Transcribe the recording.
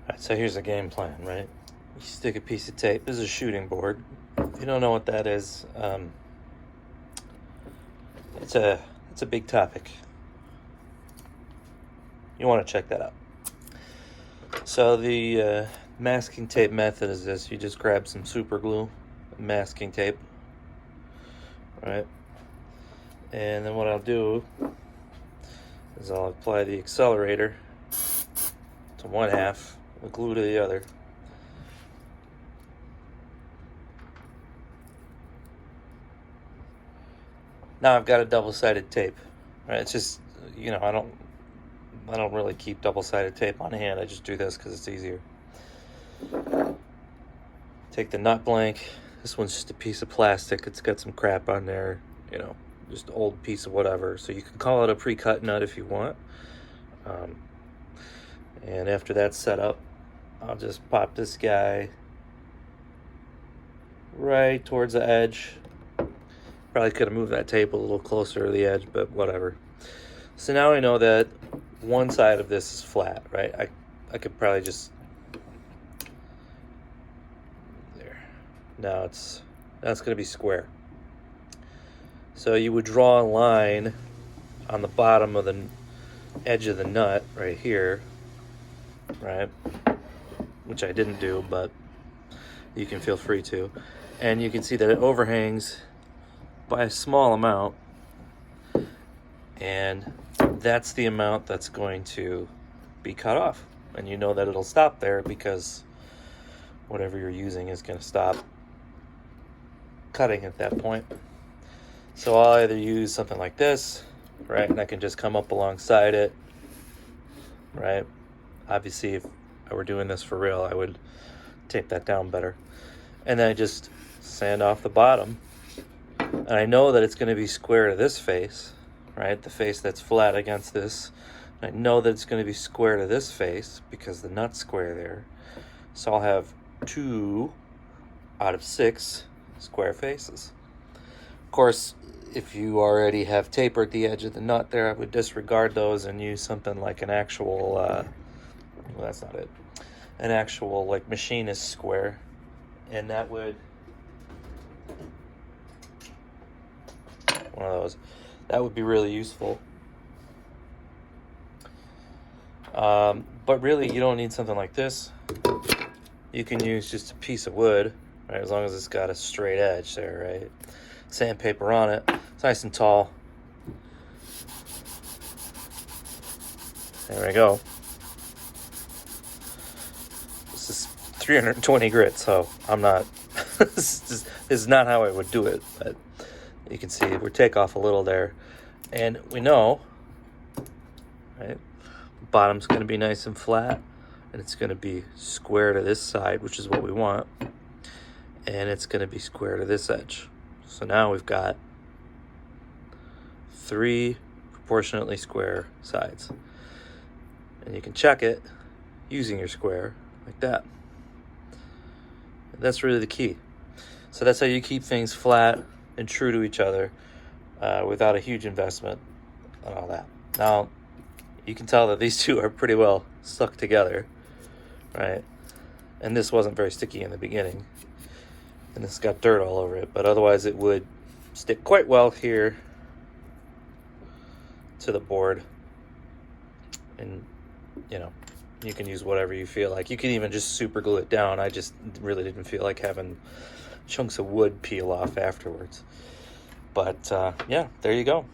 Alright, so here's the game plan, right? You stick a piece of tape. This is a shooting board. If you don't know what that is, it's a big topic. You want to check that out. So the masking tape method is this: you just grab some super glue, masking tape, right? And then what I'll do is I'll apply the accelerator to one half, the glue to the other. Now I've got a double-sided tape, right? It's just, I don't really keep double-sided tape on hand. I just do this because it's easier. Take the nut blank. This one's just a piece of plastic. It's got some crap on there, just old piece of whatever. So you can call it a pre-cut nut if you want. And after that's set up, I'll just pop this guy right towards the edge. Probably could have moved that tape a little closer to the edge, but whatever. So now I know that one side of this is flat, right? I could probably just... There. Now that's going to be square. So you would draw a line on the bottom of the edge of the nut right here, right? Which I didn't do, but you can feel free to. And you can see that it overhangs by a small amount, and that's the amount that's going to be cut off. And you know that it'll stop there because whatever you're using is going to stop cutting at that point. So I'll either use something like this, right, and I can just come up alongside it, right? Obviously, if I were doing this for real, I would tape that down better. And then I just sand off the bottom. And I know that it's going to be square to this face, right? The face that's flat against this. And I know that it's going to be square to this face because the nut's square there. So I'll have 2 out of 6 square faces. Of course, if you already have tapered the edge of the nut there, I would disregard those and use something like an actual, well, that's not it, an actual like machinist square. And that would, one of those, that would be really useful. But really, you don't need something like this. You can use just a piece of wood, right? As long as it's got a straight edge there, right? Sandpaper on it. It's nice and tall. There we go. This is 320 grit, so I'm not, this is not how I would do it, but you can see we take off a little there. And we know, right, bottom's going to be nice and flat, and it's going to be square to this side, which is what we want, and it's going to be square to this edge. So now we've got 3 proportionately square sides. And you can check it using your square like that. And that's really the key. So that's how you keep things flat and true to each other without a huge investment and all that. Now, you can tell that these two are pretty well stuck together, right? And this wasn't very sticky in the beginning. And it's got dirt all over it, but otherwise it would stick quite well here to the board. And, you can use whatever you feel like. You can even just super glue it down. I just really didn't feel like having chunks of wood peel off afterwards. But, yeah, there you go.